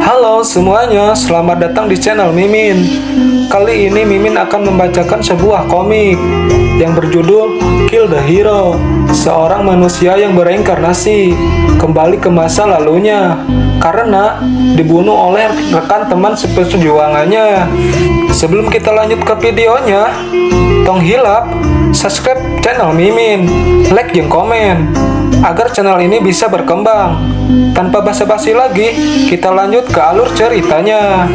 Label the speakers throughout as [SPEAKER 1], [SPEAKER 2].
[SPEAKER 1] Halo semuanya, selamat datang di channel Mimin. Kali ini Mimin akan membacakan sebuah komik yang berjudul Kill the Hero. Seorang manusia yang bereinkarnasi kembali ke masa lalunya karena dibunuh oleh rekan teman seperjuangannya. Sebelum kita lanjut ke videonya, tong hilap, subscribe channel Mimin, like dan komen agar channel ini bisa berkembang. Tanpa basa-basi lagi, kita lanjut ke alur ceritanya.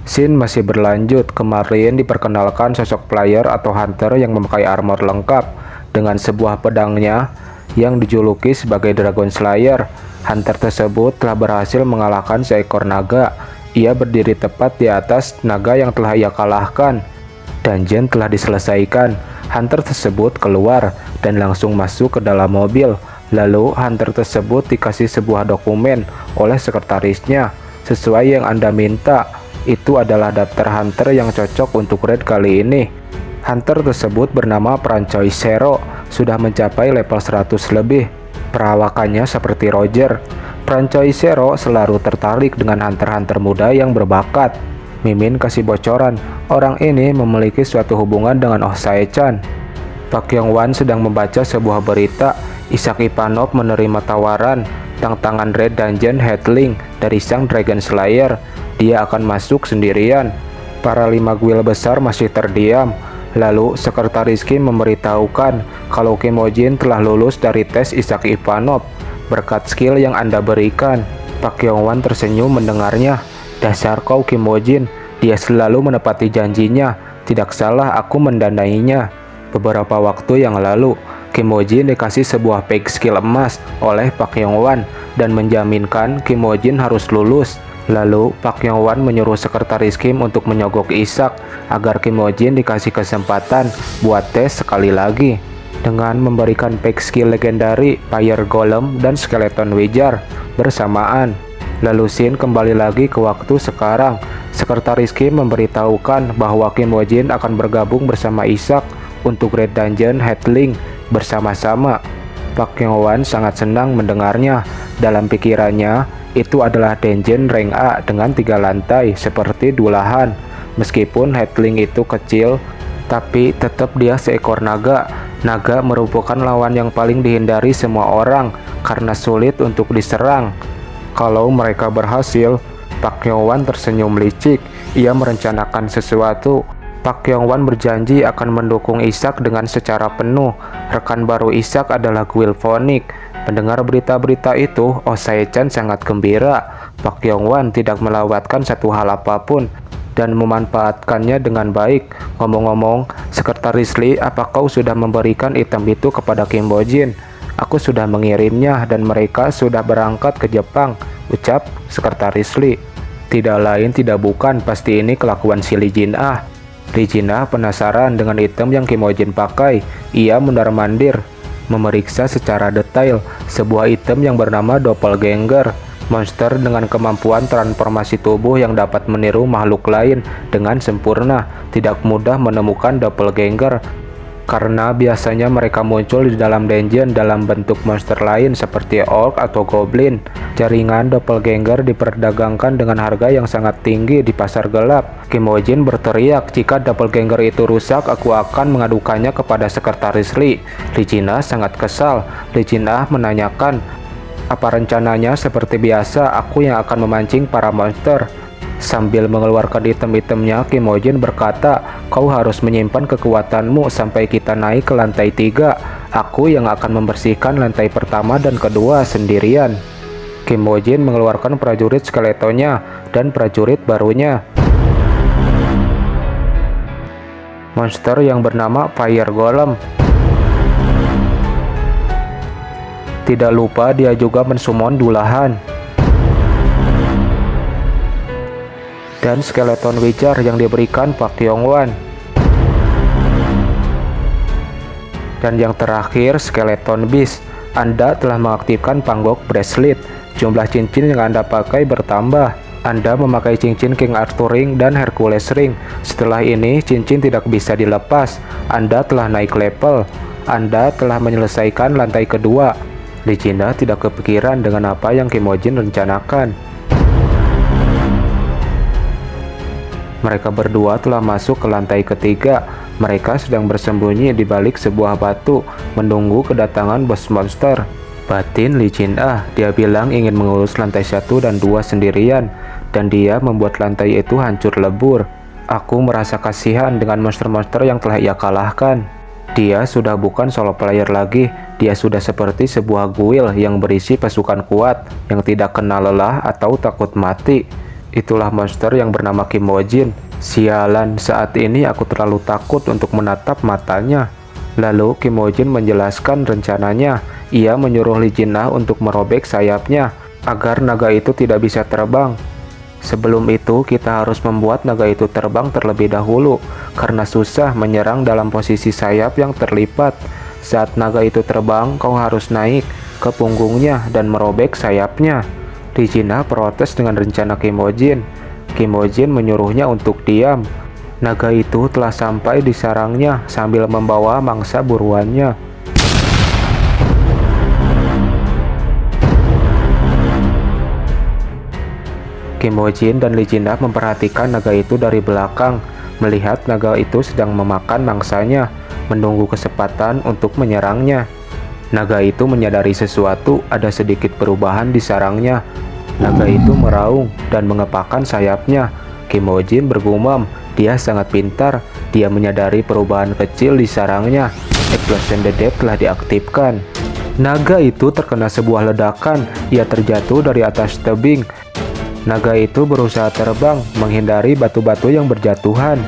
[SPEAKER 2] Scene masih berlanjut. Kemarin diperkenalkan sosok player atau hunter yang memakai armor lengkap dengan sebuah pedangnya yang dijuluki sebagai Dragon Slayer. Hunter tersebut telah berhasil mengalahkan seekor naga. Ia berdiri tepat di atas naga yang telah ia kalahkan. Dungeon telah diselesaikan. Hunter tersebut keluar dan langsung masuk ke dalam mobil. Lalu hunter tersebut dikasih sebuah dokumen oleh sekretarisnya. Sesuai yang Anda minta, itu adalah daftar hunter yang cocok untuk raid kali ini. Hunter tersebut bernama Francois Zero, sudah mencapai level 100 lebih. Perawakannya seperti Roger. Francois Zero selalu tertarik dengan hunter-hunter muda yang berbakat. Mimin kasih bocoran, orang ini memiliki suatu hubungan dengan Oh Sae-chan. Pak Yong-wan sedang membaca sebuah berita. Isaac Ivanov menerima tawaran tantangan raid dungeon Headling dari sang Dragon Slayer. Dia akan masuk sendirian. Para 5 guild besar masih terdiam. Lalu sekretaris Kim memberitahukan kalau Kim Ho-jin telah lulus dari tes Isaac Ivanov berkat skill yang Anda berikan. Pak Yong-wan tersenyum mendengarnya. Dasar kau Kim Ho-jin, dia selalu menepati janjinya. Tidak salah aku mendanainya. Beberapa waktu yang lalu, Kim Ho-jin dikasih sebuah pack skill emas oleh Pak Yong-wan dan menjaminkan Kim Ho-jin harus lulus. Lalu Pak Yong-wan menyuruh sekretaris Kim untuk menyogok Isaac agar Kim Ho-jin dikasih kesempatan buat tes sekali lagi dengan memberikan pack skill legendary Fire Golem dan Skeleton Wizard bersamaan. Lalu scene kembali lagi ke waktu sekarang. Sekretaris Kim memberitahukan bahwa Kim Ho-jin akan bergabung bersama Isaac untuk raid dungeon Headling bersama-sama. Pak Yong-wan sangat senang mendengarnya. Dalam pikirannya, itu adalah dungeon rank A dengan 3 lantai seperti Dulahan. Meskipun Headling itu kecil, tapi tetap dia seekor naga. Naga merupakan lawan yang paling dihindari semua orang karena sulit untuk diserang. Kalau mereka berhasil, Pak Yong-wan tersenyum licik. Ia merencanakan sesuatu. Pak Yong-wan berjanji akan mendukung Isaac dengan secara penuh. Rekan baru Isaac adalah Guild Phoenix. Mendengar berita-berita itu, Oh Sae-chan sangat gembira. Pak Yong-wan tidak melewatkan satu hal apapun dan memanfaatkannya dengan baik. Ngomong-ngomong, Sekretaris Lee, apa kau sudah memberikan item itu kepada Kim Ho-jin? Aku sudah mengirimnya dan mereka sudah berangkat ke Jepang, ucap Sekretaris Lee. Tidak lain tidak bukan, pasti ini kelakuan si Lee Jin-ah. Lee Jin-ah penasaran dengan item yang Kim Ho-jin pakai. Ia mundar-mandir, memeriksa secara detail sebuah item yang bernama Doppelganger, monster dengan kemampuan transformasi tubuh yang dapat meniru makhluk lain dengan sempurna. Tidak mudah menemukan Doppelganger karena biasanya mereka muncul di dalam dungeon dalam bentuk monster lain seperti orc atau goblin. Jaringan Doppelganger diperdagangkan dengan harga yang sangat tinggi di pasar gelap. Kim Ho-jin berteriak, jika Doppelganger itu rusak, aku akan mengadukannya kepada Sekretaris Lee. Lee Jin-ah sangat kesal. Lee Jin-ah menanyakan, apa rencananya? Seperti biasa, aku yang akan memancing para monster. Sambil mengeluarkan item-itemnya, Kim Ho-jin berkata, kau harus menyimpan kekuatanmu sampai kita naik ke lantai 3. Aku yang akan membersihkan lantai pertama dan kedua sendirian. Kim Ho-jin mengeluarkan prajurit skeletonnya dan prajurit barunya, monster yang bernama Fire Golem. Tidak lupa dia juga mensummon Dulahan dan Skeleton Wizard yang diberikan Pak Yong-wan. Dan yang terakhir, Skeleton Beast. Anda telah mengaktifkan Panggok Bracelet. Jumlah cincin yang Anda pakai bertambah. Anda memakai cincin King Arthur Ring dan Hercules Ring. Setelah ini, cincin tidak bisa dilepas. Anda telah naik level. Anda telah menyelesaikan lantai kedua. Lee Jin-ah tidak kepikiran dengan apa yang Kim Ho-jin rencanakan. Mereka berdua telah masuk ke lantai ketiga. Mereka sedang bersembunyi di balik sebuah batu, menunggu kedatangan bos monster. Batin Lee Jin-ah, dia bilang ingin mengurus lantai 1 dan 2 sendirian, dan dia membuat lantai itu hancur lebur. Aku merasa kasihan dengan monster-monster yang telah ia kalahkan. Dia sudah bukan solo player lagi, dia sudah seperti sebuah guild yang berisi pasukan kuat, yang tidak kenal lelah atau takut mati. Itulah monster yang bernama Kim Ho Jin. Sialan, saat ini aku terlalu takut untuk menatap matanya. Lalu Kim Ho Jin menjelaskan rencananya. Ia menyuruh Lee Jin-ah untuk merobek sayapnya, agar naga itu tidak bisa terbang. Sebelum itu, kita harus membuat naga itu terbang terlebih dahulu, karena susah menyerang dalam posisi sayap yang terlipat. Saat naga itu terbang, kau harus naik ke punggungnya dan merobek sayapnya. Lee Jin-ah protes dengan rencana Kim Ho Jin. Kim Ho Jin menyuruhnya untuk diam. Naga itu telah sampai di sarangnya sambil membawa mangsa buruannya. Kim Ho Jin dan Lee Jin-ah memperhatikan naga itu dari belakang, melihat naga itu sedang memakan mangsanya, menunggu kesempatan untuk menyerangnya. Naga itu menyadari sesuatu, ada sedikit perubahan di sarangnya. Naga itu meraung dan mengepakkan sayapnya. Kim Ho Jin bergumam, dia sangat pintar. Dia menyadari perubahan kecil di sarangnya. Explosion the Depth telah diaktifkan. Naga itu terkena sebuah ledakan. Ia terjatuh dari atas tebing. Naga itu berusaha terbang, menghindari batu-batu yang berjatuhan.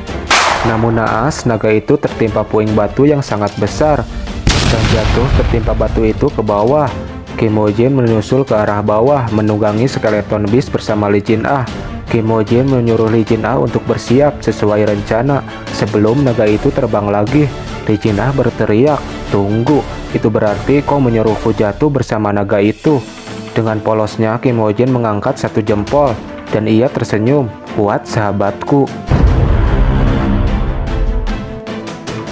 [SPEAKER 2] Namun naas, naga itu tertimpa puing batu yang sangat besar dan jatuh tertimpa batu itu ke bawah. Kim Ho Jin menyusul ke arah bawah, menunggangi skeleton beast bersama Lee Jin-ah. Kim Ho Jin menyuruh Lee Jin-ah untuk bersiap sesuai rencana. Sebelum naga itu terbang lagi, Lee Jin-ah berteriak, "Tunggu, itu berarti kau menyuruhku jatuh bersama naga itu." Dengan polosnya, Kim Ho Jin mengangkat satu jempol, dan ia tersenyum, "Kuat sahabatku."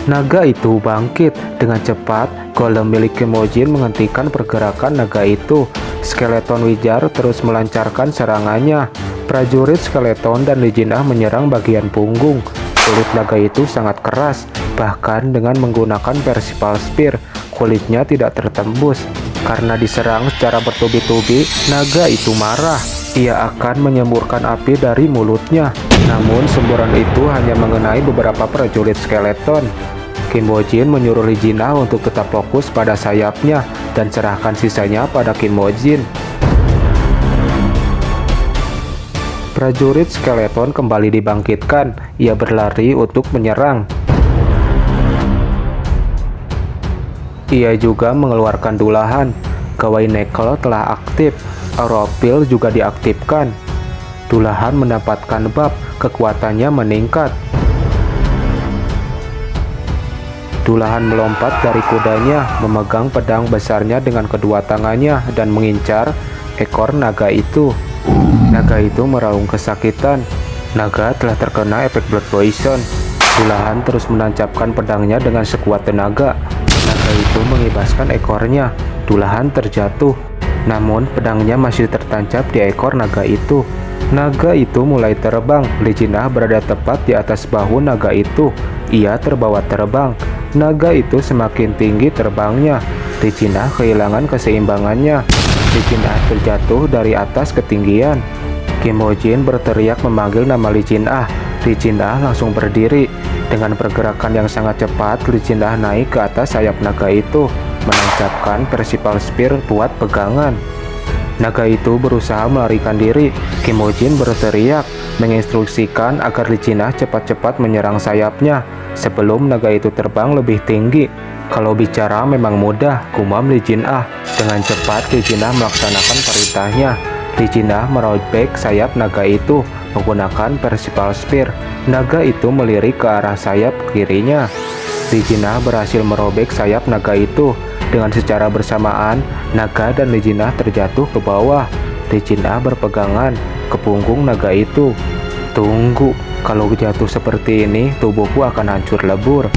[SPEAKER 2] Naga itu bangkit dengan cepat. Golem milik Kim Ho Jin menghentikan pergerakan naga itu. Skeleton Wizard terus melancarkan serangannya. Prajurit skeleton dan Lee Jin-ah menyerang bagian punggung. Kulit naga itu sangat keras, bahkan dengan menggunakan Percival Spear, kulitnya tidak tertembus. Karena diserang secara bertubi-tubi, naga itu marah. Ia akan menyemburkan api dari mulutnya. Namun semburan itu hanya mengenai beberapa prajurit skeleton. Kim Ho Jin menyuruh Lee Jin-ah untuk tetap fokus pada sayapnya dan serahkan sisanya pada Kim Ho Jin. Prajurit skeleton kembali dibangkitkan. Ia berlari untuk menyerang. Ia juga mengeluarkan dulahan. Gawai Knuckle telah aktif. Auropil juga diaktifkan. Dulahan mendapatkan buff, kekuatannya meningkat. Dulahan melompat dari kudanya, memegang pedang besarnya dengan kedua tangannya dan mengincar ekor naga itu. Naga itu meraung kesakitan. Naga telah terkena efek blood poison. Dulahan terus menancapkan pedangnya dengan sekuat tenaga. Naga itu mengibaskan ekornya. Dulahan terjatuh. Namun pedangnya masih tertancap di ekor naga itu. Naga itu mulai terbang. Lee Jin-ah berada tepat di atas bahu naga itu. Ia terbawa terbang. Naga itu semakin tinggi terbangnya. Lee Jin-ah kehilangan keseimbangannya. Lee Jin-ah terjatuh dari atas ketinggian. Kim Ho Jin berteriak memanggil nama Lee Jin-ah. Lee Jin-ah langsung berdiri. Dengan pergerakan yang sangat cepat, Lee Jin-ah naik ke atas sayap naga itu, menancapkan Percival Spear buat pegangan. Naga itu berusaha melarikan diri. Kim Ho Jin berteriak, menginstruksikan agar Lee Jin-ah cepat-cepat menyerang sayapnya sebelum naga itu terbang lebih tinggi. Kalau bicara memang mudah, gumam Lee Jin-ah. Dengan cepat Lee Jin-ah melaksanakan perintahnya. Lee Jin-ah merobek sayap naga itu menggunakan Percival Spear. Naga itu melirik ke arah sayap kirinya. Lee Jin-ah berhasil merobek sayap naga itu. Dengan secara bersamaan, naga dan Lee Jin-ah terjatuh ke bawah. Lee Jin-ah berpegangan ke punggung naga itu. "Tunggu, kalau jatuh seperti ini, tubuhku akan hancur lebur."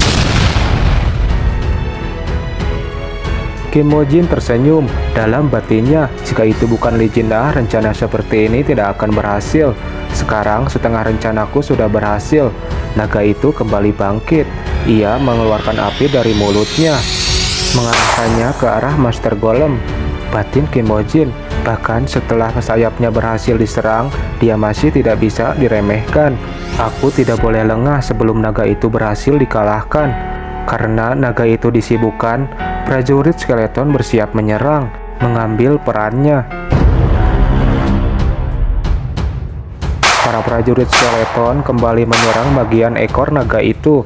[SPEAKER 2] Kim Ho Jin tersenyum dalam batinnya. Jika itu bukan Lee Jin-ah, rencana seperti ini tidak akan berhasil. Sekarang setengah rencanaku sudah berhasil. Naga itu kembali bangkit. Ia mengeluarkan api dari mulutnya, mengarahkannya ke arah Master Golem. Batin Kimojin, bahkan setelah sayapnya berhasil diserang, dia masih tidak bisa diremehkan. Aku tidak boleh lengah sebelum naga itu berhasil dikalahkan. Karena naga itu disibukkan, prajurit skeleton bersiap menyerang, mengambil perannya. Para prajurit skeleton kembali menyerang bagian ekor naga itu.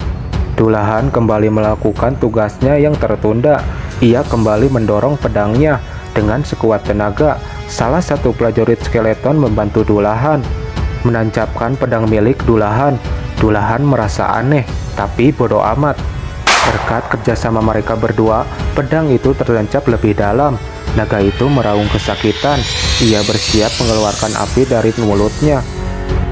[SPEAKER 2] Dullahan kembali melakukan tugasnya yang tertunda. Ia kembali mendorong pedangnya dengan sekuat tenaga. Salah satu prajurit skeleton membantu Dullahan menancapkan pedang milik Dullahan. Dullahan merasa aneh, tapi bodoh amat. Berkat kerjasama mereka berdua, pedang itu tertancap lebih dalam. Naga itu meraung kesakitan. Ia bersiap mengeluarkan api dari mulutnya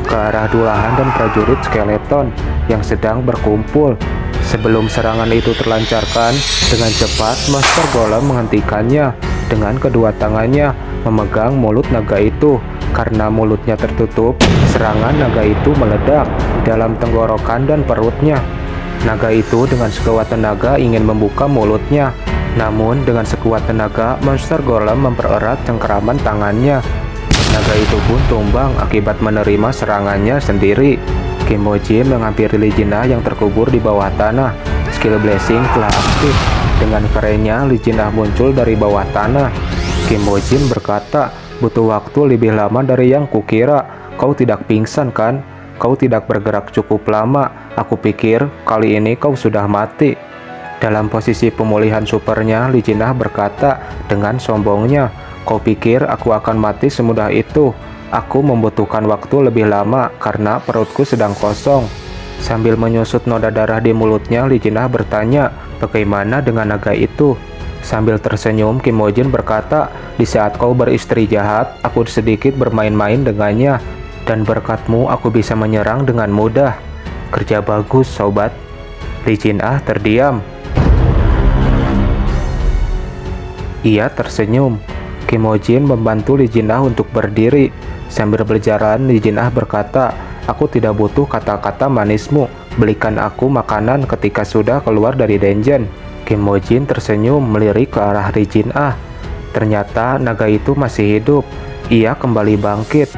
[SPEAKER 2] ke arah Dullahan dan prajurit skeleton yang sedang berkumpul. Sebelum serangan itu terlancarkan, dengan cepat Master Golem menghentikannya dengan kedua tangannya memegang mulut naga itu. Karena mulutnya tertutup, serangan naga itu meledak dalam tenggorokan dan perutnya. Naga itu dengan sekuat tenaga ingin membuka mulutnya. Namun dengan sekuat tenaga, Master Golem mempererat cengkeraman tangannya. Naga itu pun tumbang akibat menerima serangannya sendiri. Kimojin menghampiri Lee Jinah yang terkubur di bawah tanah. Skill Blessing telah aktif. Dengan kerennya, Lee Jinah muncul dari bawah tanah. Kimojin berkata, butuh waktu lebih lama dari yang kukira. Kau tidak pingsan kan? Kau tidak bergerak cukup lama. Aku pikir kali ini kau sudah mati. Dalam posisi pemulihan supernya, Lee Jinah berkata dengan sombongnya, kau pikir aku akan mati semudah itu? Aku membutuhkan waktu lebih lama karena perutku sedang kosong. Sambil menyusut noda darah di mulutnya, Lee Jinah bertanya, bagaimana dengan naga itu? Sambil tersenyum, Kimojin berkata, di saat kau beristri jahat, aku sedikit bermain-main dengannya. Dan berkatmu aku bisa menyerang dengan mudah. Kerja bagus, sobat. Lee Jinah terdiam. Ia tersenyum. Kimojin membantu Lee Jinah untuk berdiri. Sambil berjalan, Lee Jinah berkata, aku tidak butuh kata-kata manismu. Belikan aku makanan ketika sudah keluar dari dungeon. Kimojin tersenyum melirik ke arah Lee Jinah. Ternyata naga itu masih hidup. Ia kembali bangkit.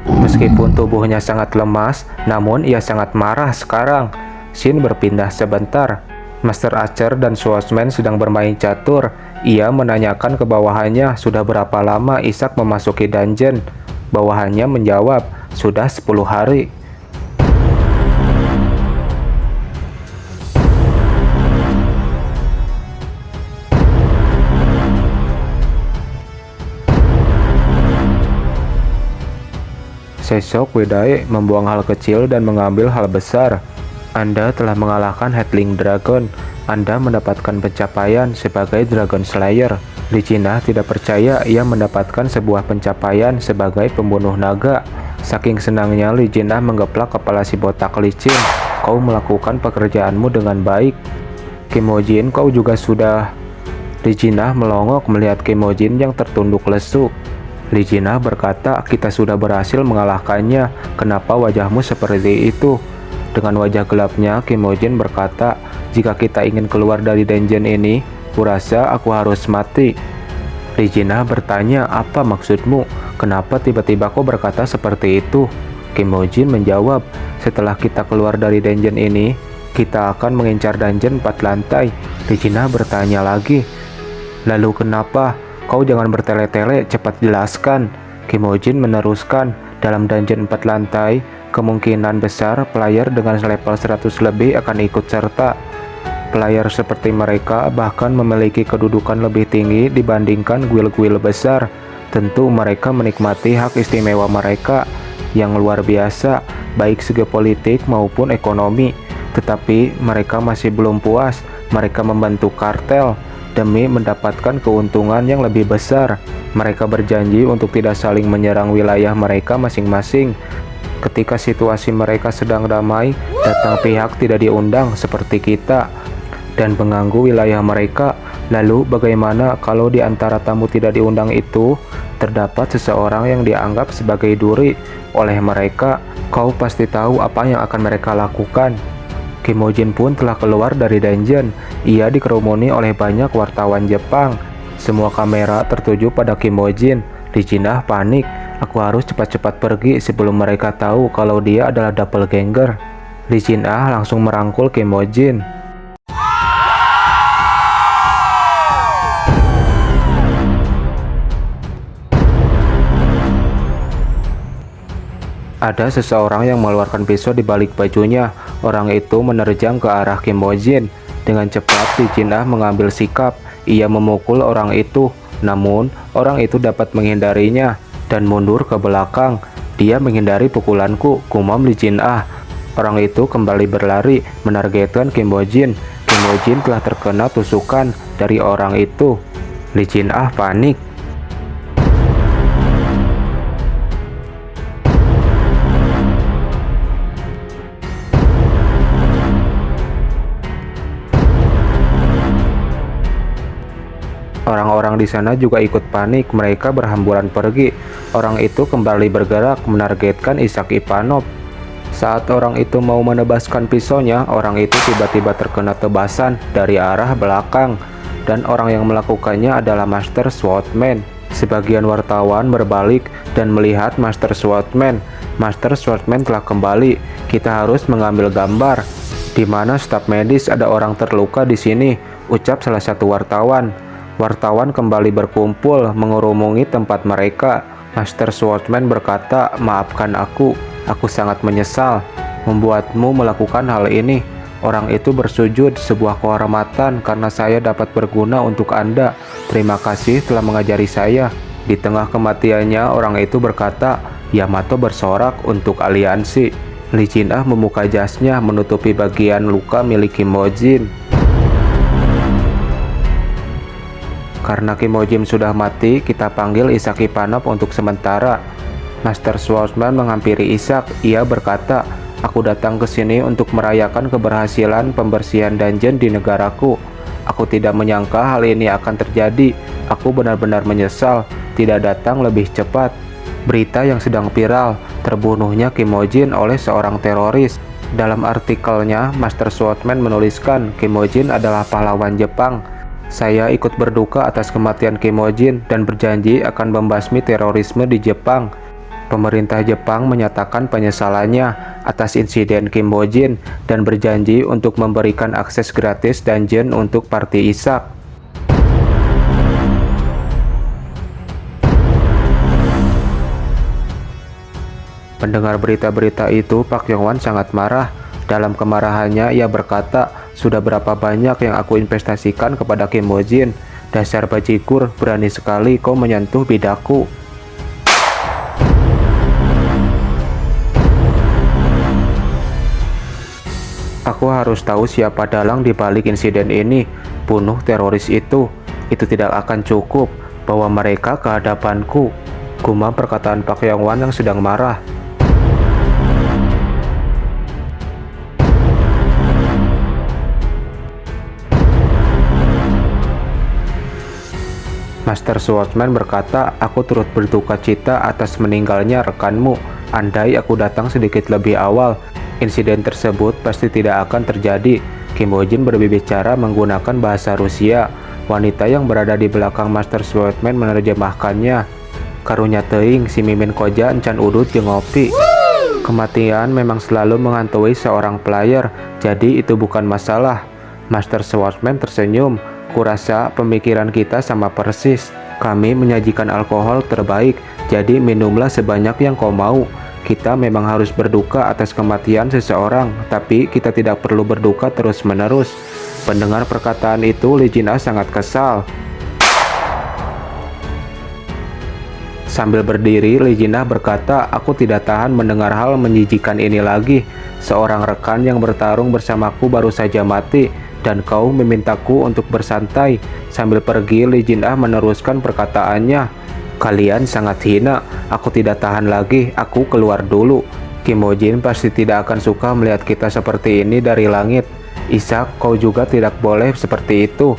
[SPEAKER 2] Meskipun tubuhnya sangat lemas, namun ia sangat marah sekarang. Shin berpindah sebentar. Master Archer dan Swordsman sedang bermain catur. Ia menanyakan ke bawahannya sudah berapa lama Ishak memasuki dungeon. Bawahannya menjawab, sudah 10 hari. Sesok Wedai membuang hal kecil dan mengambil hal besar. Anda telah mengalahkan Hatling Dragon. Anda mendapatkan pencapaian sebagai Dragon Slayer. Lee Jinah tidak percaya ia mendapatkan sebuah pencapaian sebagai pembunuh naga. Saking senangnya Lee Jinah menggeplak kepala si botak licin. Kau melakukan pekerjaanmu dengan baik. Kimojin, kau juga sudah. Lee Jinah melongok melihat Kimojin yang tertunduk lesu. Lee Jinah berkata, kita sudah berhasil mengalahkannya. Kenapa wajahmu seperti itu? Dengan wajah gelapnya, Kimojin berkata, jika kita ingin keluar dari dungeon ini, kurasa aku harus mati. Lee Jinah bertanya, apa maksudmu? Kenapa tiba-tiba kau berkata seperti itu? Kimojin menjawab, setelah kita keluar dari dungeon ini, kita akan mengincar dungeon 4 lantai. Lee Jinah bertanya lagi, lalu kenapa? Kau jangan bertele-tele, cepat jelaskan. Kimojin meneruskan, dalam dungeon 4 lantai, kemungkinan besar player dengan level 100 lebih akan ikut serta. Player seperti mereka bahkan memiliki kedudukan lebih tinggi dibandingkan guild-guild besar. Tentu mereka menikmati hak istimewa mereka yang luar biasa, baik segi politik maupun ekonomi. Tetapi mereka masih belum puas. Mereka membantu kartel demi mendapatkan keuntungan yang lebih besar. Mereka berjanji untuk tidak saling menyerang wilayah mereka masing-masing. Ketika situasi mereka sedang damai, datang pihak tidak diundang seperti kita dan mengganggu wilayah mereka. Lalu bagaimana kalau di antara tamu tidak diundang itu terdapat seseorang yang dianggap sebagai duri? oleh mereka, kau pasti tahu apa yang akan mereka lakukan. Kim Ho Jin pun telah keluar dari dungeon. Ia dikerumuni oleh banyak wartawan Jepang. Semua kamera tertuju pada Kim Ho Jin. Lee Jin Ah panik. Aku harus cepat-cepat pergi sebelum mereka tahu kalau dia adalah doppelganger. Lee Jin Ah langsung merangkul Kim Ho Jin. Ada seseorang yang mengeluarkan pisau di balik bajunya. Orang itu menerjang ke arah Kim Ho Jin. Dengan cepat, Lee Jin Ah mengambil sikap. Ia memukul orang itu. Namun, orang itu dapat menghindarinya dan mundur ke belakang. Dia menghindari pukulanku, gumam Lee Jin Ah. Orang itu kembali berlari, menargetkan Kim Ho Jin. Kim Ho Jin telah terkena tusukan dari orang itu. Lee Jin Ah panik. Orang-orang di sana juga ikut panik, mereka berhamburan pergi. Orang itu kembali bergerak, menargetkan Ishak Ivanov. Saat orang itu mau menebaskan pisaunya, orang itu tiba-tiba terkena tebasan dari arah belakang. Dan orang yang melakukannya adalah Master Swordsman. Sebagian wartawan berbalik dan melihat Master Swordsman. Master Swordsman telah kembali. Kita harus mengambil gambar. Di mana staf medis, ada orang terluka di sini, ucap salah satu wartawan. Wartawan kembali berkumpul mengerumuni tempat mereka. Master Swordsman berkata, "Maafkan aku sangat menyesal membuatmu melakukan hal ini." Orang itu bersujud, sebuah kehormatan karena saya dapat berguna untuk Anda. Terima kasih telah mengajari saya. Di tengah kematiannya, orang itu berkata, Yamato bersorak untuk aliansi. Lee Jin Ah membuka jasnya menutupi bagian luka milik Kim Ho Jin. Karena Kim Ho Jin sudah mati, kita panggil Ishak Ivanov untuk sementara. Master Swordsman menghampiri Ishak. Ia berkata, "Aku datang ke sini untuk merayakan keberhasilan pembersihan dungeon di negaraku. Aku tidak menyangka hal ini akan terjadi. Aku benar-benar menyesal tidak datang lebih cepat." Berita yang sedang viral, terbunuhnya Kim Ho Jin oleh seorang teroris. Dalam artikelnya, Master Swordsman menuliskan, Kim Ho Jin adalah pahlawan Jepang. Saya ikut berduka atas kematian Kim Ho Jin dan berjanji akan membasmi terorisme di Jepang. Pemerintah Jepang menyatakan penyesalannya atas insiden Kim Ho Jin dan berjanji untuk memberikan akses gratis dungeon untuk party Ishak. Mendengar berita-berita itu, Pak Yong-wan sangat marah. Dalam kemarahannya, ia berkata, "Sudah berapa banyak yang aku investasikan kepada Kim Ho Jin? Dasar bajigur, berani sekali kau menyentuh bidaku." Aku harus tahu siapa dalang di balik insiden ini. Bunuh teroris itu tidak akan cukup. Bawa mereka ke hadapanku. Gumam perkataan Pak Yong-wan yang sedang marah. Master Swordsman berkata, "Aku turut berduka cita atas meninggalnya rekanmu. Andai aku datang sedikit lebih awal, insiden tersebut pasti tidak akan terjadi." Kim Ho Jin berbicara menggunakan bahasa Rusia. Wanita yang berada di belakang Master Swordsman menerjemahkannya. "Karunya teuing si Mimin Koja encan udut jeung ngopi." Kematian memang selalu menghantui seorang player, jadi itu bukan masalah. Master Swordsman tersenyum. "Kurasa pemikiran kita sama persis. Kami menyajikan alkohol terbaik, jadi minumlah sebanyak yang kau mau. Kita memang harus berduka atas kematian seseorang, tapi kita tidak perlu berduka terus-menerus." Pendengar perkataan itu, Lee Jin Ah sangat kesal. Sambil berdiri, Lee Jin Ah berkata, "Aku tidak tahan mendengar hal menjijikan ini lagi. Seorang rekan yang bertarung bersamaku baru saja mati, dan kau memintaku untuk bersantai." Sambil pergi, Lee Jin Ah meneruskan perkataannya, "Kalian sangat hina. Aku tidak tahan lagi. Aku keluar dulu. Kim Ho Jin pasti tidak akan suka melihat kita seperti ini dari langit. Ishak, kau juga tidak boleh seperti itu.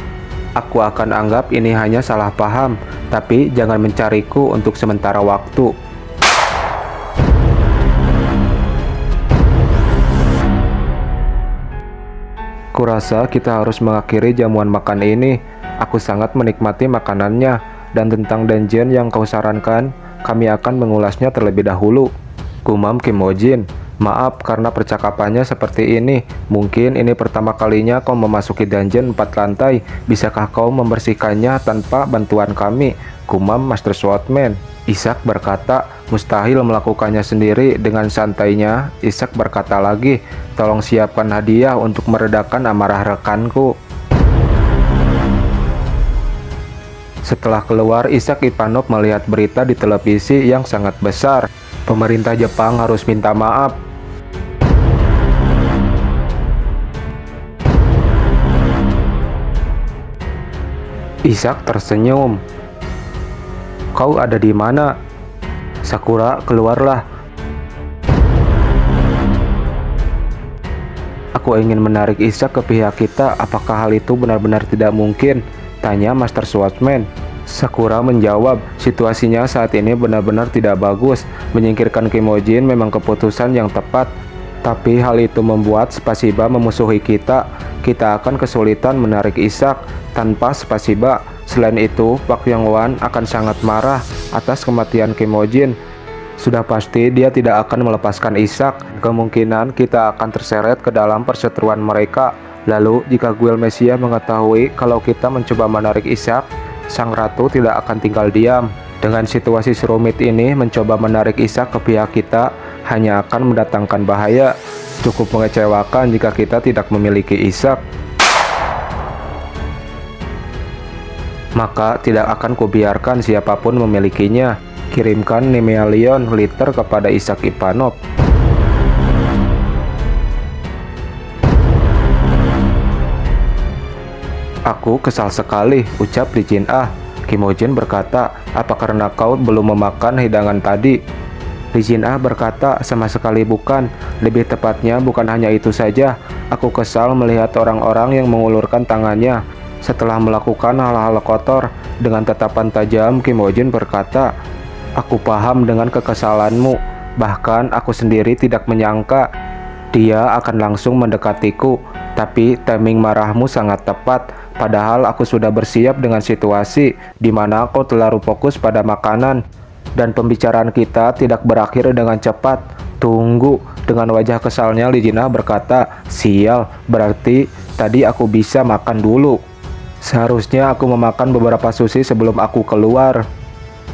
[SPEAKER 2] Aku akan anggap ini hanya salah paham, tapi jangan mencariku untuk sementara waktu." Aku rasa kita harus mengakhiri jamuan makan ini. Aku sangat menikmati makanannya, dan tentang dungeon yang kau sarankan, kami akan mengulasnya terlebih dahulu. Gumam Kim Ho Jin. Maaf karena percakapannya seperti ini. Mungkin ini pertama kalinya kau memasuki dungeon 4 lantai. Bisakah kau membersihkannya tanpa bantuan kami? Gumam Master Swordsman. Ishak berkata, mustahil melakukannya sendiri. Dengan santainya, Ishak berkata lagi, tolong siapkan hadiah untuk meredakan amarah rekanku. Setelah keluar, Ishak Ivanov melihat berita di televisi yang sangat besar. Pemerintah Jepang harus minta maaf. Ishak tersenyum. Kau ada di mana? Sakura, keluarlah. Aku ingin menarik Ishak ke pihak kita. Apakah hal itu benar-benar tidak mungkin? Tanya Master Swordsman. Sakura menjawab, situasinya saat ini benar-benar tidak bagus. Menyingkirkan Kim Ho Jin memang keputusan yang tepat. Tapi hal itu membuat Spasiba memusuhi kita. Kita akan kesulitan menarik Ishak tanpa Spasiba. Selain itu, Pak Yong-wan akan sangat marah atas kematian Kim Ho Jin. Sudah pasti dia tidak akan melepaskan Ishak. Kemungkinan kita akan terseret ke dalam perseteruan mereka. Lalu, jika Guild Messiah mengetahui kalau kita mencoba menarik Ishak, sang ratu tidak akan tinggal diam. Dengan situasi serumit ini, mencoba menarik Ishak ke pihak kita hanya akan mendatangkan bahaya. Cukup mengecewakan jika kita tidak memiliki Ishak. Maka tidak akan kubiarkan siapapun memilikinya. Kirimkan Nemelion Liter kepada Ishak Ivanov. Aku kesal sekali, ucap Lee Jin-ah. Kim Ho Jin berkata, apa karena kau belum memakan hidangan tadi? Lee Jin-ah berkata, sama sekali bukan. Lebih tepatnya bukan hanya itu saja. Aku kesal melihat orang-orang yang mengulurkan tangannya setelah melakukan hal-hal kotor. Dengan tatapan tajam, Kim Ho Jin berkata, aku paham dengan kekesalanmu. Bahkan aku sendiri tidak menyangka dia akan langsung mendekatiku. Tapi timing marahmu sangat tepat. Padahal aku sudah bersiap dengan situasi di mana kau terlalu fokus pada makanan. Dan pembicaraan kita tidak berakhir dengan cepat. Tunggu. Dengan wajah kesalnya Lee Jin-ah berkata, sial, berarti tadi aku bisa makan dulu. Seharusnya aku memakan beberapa sushi sebelum aku keluar.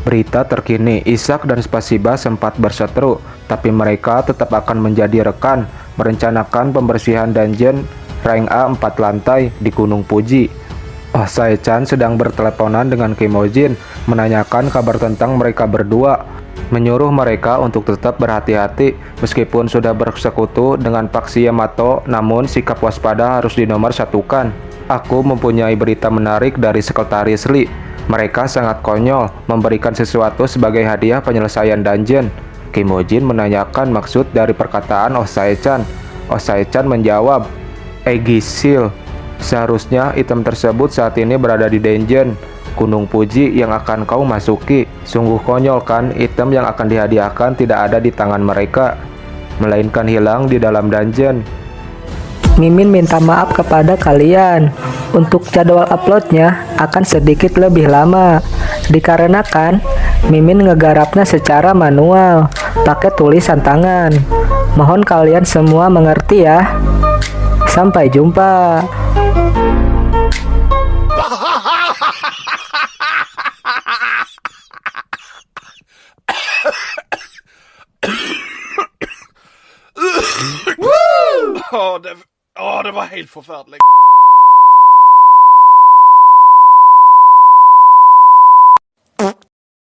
[SPEAKER 2] Berita terkini, Ishak dan Spasiba sempat berseteru, tapi mereka tetap akan menjadi rekan, merencanakan pembersihan dungeon rank A 4 lantai di Gunung Fuji. Oh Sae-chan sedang berteleponan dengan Kim Ho Jin, menanyakan kabar tentang mereka berdua, menyuruh mereka untuk tetap berhati-hati. Meskipun sudah bersekutu dengan Pak Yamato, namun sikap waspada harus dinomorsatukan. Aku mempunyai berita menarik dari Sekretaris Lee. Mereka sangat konyol memberikan sesuatu sebagai hadiah penyelesaian dungeon. Kim Ho Jin menanyakan maksud dari perkataan Oh Sae-chan. Oh Sae-chan menjawab, Gisil. Seharusnya item tersebut saat ini berada di dungeon Gunung Fuji yang akan kau masuki. Sungguh konyol kan, item yang akan dihadiahkan tidak ada di tangan mereka, melainkan hilang di dalam dungeon.
[SPEAKER 3] Mimin minta maaf kepada kalian. Untuk jadwal uploadnya akan sedikit lebih lama, dikarenakan Mimin ngegarapnya secara manual, pakai tulisan tangan. Mohon kalian semua mengerti ya. Sampai jumpa.
[SPEAKER 4] Det var helt forferdelig.